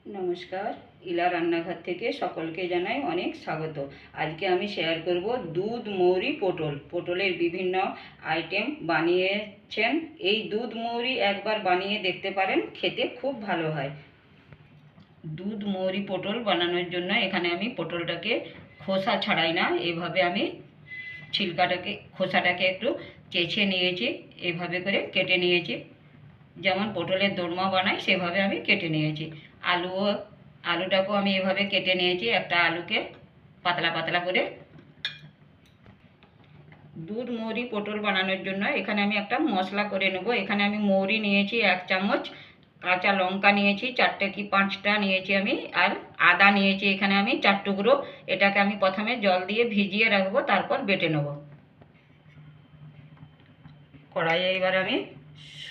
নমস্কার, ইলা রান্নাঘর থেকে সকলকে জানাই অনেক স্বাগত। আজকে আমি শেয়ার করব দুধ মৌরি পটলের বিভিন্ন আইটেম বানিয়েছেন। এই দুধ মৌরি একবার বানিয়ে দেখতে পারেন, খেতে খুব ভালো হয়। দুধ মৌরি পটল বানানোর জন্য এখানে আমি পটলটাকে খোসা ছাড়াই না, এভাবে আমি খোসাটাকে একটু চেঁচে নিয়েছি, এভাবে করে কেটে নিয়েছি। যেমন পটলের দোরমা বানাই সেভাবে আমি কেটে নিয়েছি। আলুটাকেও আমি এভাবে কেটে নিয়েছি, একটা আলুকে পাতলা পাতলা করে। দুধ মৌরি পটল বানানোর জন্য এখানে আমি একটা মশলা করে নেব। এখানে আমি মৌরি নিয়েছি 1 চামচ, কাঁচা লঙ্কা নিয়েছি 4টে কি 5টা নিয়েছি আমি, আর আদা নিয়েছি এখানে আমি 4 টুকরো। এটাকে আমি প্রথমে জল দিয়ে ভিজিয়ে রাখবো, তারপর বেটে নেব। কড়াইয়ে এবার আমি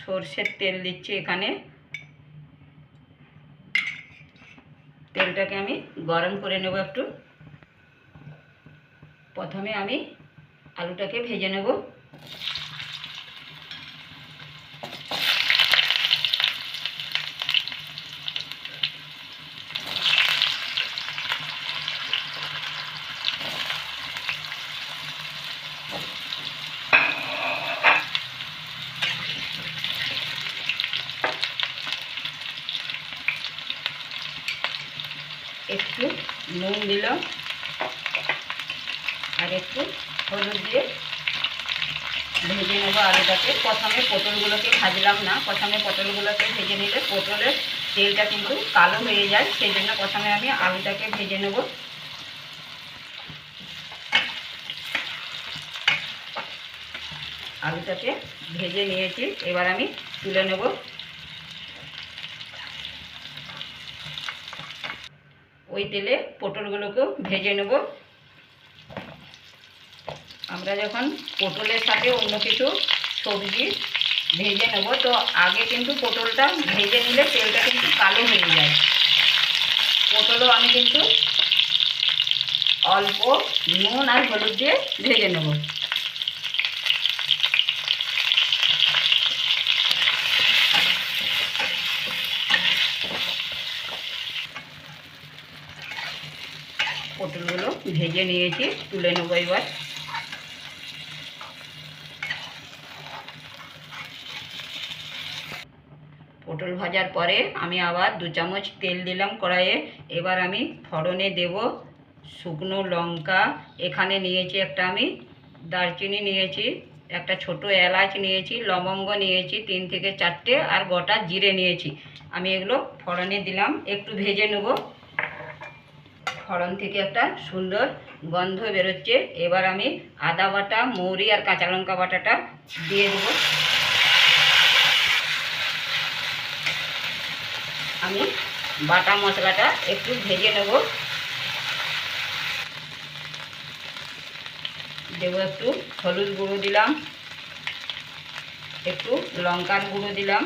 সরষের তেল দিচ্ছি। এখানে তেলটাকে আমি গরম করে নেব একটু। প্রথমে আমি আলুটাকে ভেজে নেব। একটু নুন দিলাম আর একটু হলুদ দিয়ে ভেজে নেব আলুটাকে। প্রথমে পটলগুলোকে ভাজলাম না, প্রথমে পটলগুলোকে ভেজে নিলে পটলের তেলটা কিন্তু কালো হয়ে যায়, সেই জন্য প্রথমে আমি আলুটাকে ভেজে নেব। আলুটাকে ভেজে নিয়েছি, এবার আমি তুলে নেব। ওই তেলে পটলগুলোকেও ভেজে নেব। আমরা যখন পটলের সাথে অন্য কিছু সবজি ভেজে নেব, তো আগে কিন্তু পটলটা ভেজে নিলে তেলটা কিন্তু কালো হয়ে যায়। পটলও আমি কিন্তু অল্প নুন আর হলুদ দিয়ে ভেজে নেব। পটলগুলো ভেজে নিয়েছি, তুলে নেব এবার। পটল ভাজার পরে আমি আবার 2 চামচ তেল দিলাম কড়াইয়ে। এবার আমি ফোড়নে দেব শুকনো লঙ্কা। এখানে নিয়েছি একটা আমি দারচিনি নিয়েছি, একটা ছোট এলাচ নিয়েছি, লবঙ্গ নিয়েছি 3 থেকে 4টে, আর গোটা জিরে নিয়েছি। আমি এগুলো ফোড়নে দিলাম, একটু ভেজে নেব। ফোড়ন থেকে একটা সুন্দর গন্ধ বেরোচ্ছে। এবার আমি আদা বাটা, মৌরি আর কাঁচা লঙ্কা বাটাটা দিয়ে দেব। আমি বাটা মশলাটা একটু ভেজে নেব। দেবো একটু হলুদ গুঁড়ো দিলাম, একটু লঙ্কার গুঁড়ো দিলাম,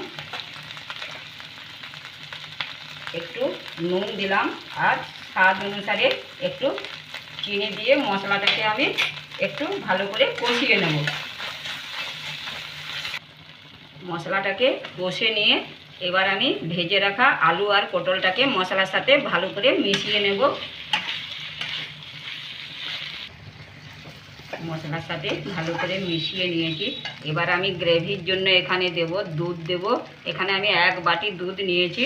একটু নুন দিলাম, আর স্বাদ অনুসারে একটু চিনি দিয়ে মশলাটাকে আমি একটু ভালো করে কষিয়ে নেব। মশলাটাকে কষে নিয়ে এবার আমি ভেজে রাখা আলু আর পটলটাকে মশলার সাথে ভালো করে মিশিয়ে নেব। মশলার সাথে ভালো করে মিশিয়ে নিয়েছি। এবার আমি গ্রেভির জন্য এখানে দেব দুধ দেব। এখানে আমি 1 বাটি দুধ নিয়েছি।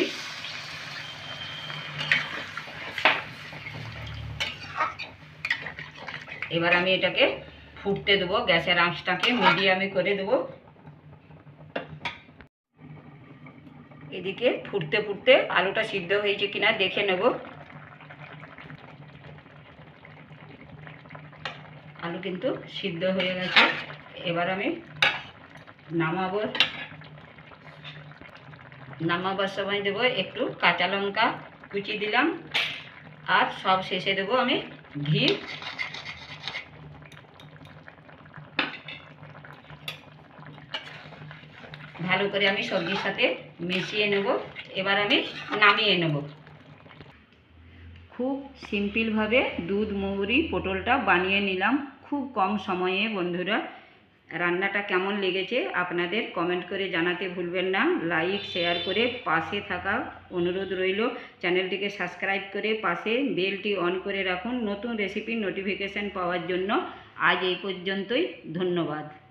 এবার আমি এটাকে ফুটতে দেবো, গ্যাসের আঁচটাকে মিডিয়ামে করে দেবো। এদিকে ফুটতে ফুটতে আলুটা সিদ্ধ হয়েছে কিনা দেখে নেব। আলু কিন্তু সিদ্ধ হয়ে গেছে। এবার আমি নামাবার সময় দেবো একটু কাঁচা লঙ্কা কুচি দিলাম, আর সব শেষে দেবো আমি ঘি। ভালো করে আমি সবজির সাথে মিশিয়ে নেব। এবার আমি নামিয়ে নেব। খুব সিম্পলভাবে দুধ মৌরি পটলটা বানিয়ে নিলাম, খুব কম সময়ে বন্ধুরা। রান্নাটা কেমন লেগেছে আপনাদের কমেন্ট করে জানাতে ভুলবেন না। লাইক শেয়ার করে পাশে থাকা অনুরোধ রইল। চ্যানেলটিকে সাবস্ক্রাইব করে পাশে বেলটি অন করে রাখুন নতুন রেসিপির নোটিফিকেশান পাওয়ার জন্য। আজ এই পর্যন্তই, ধন্যবাদ।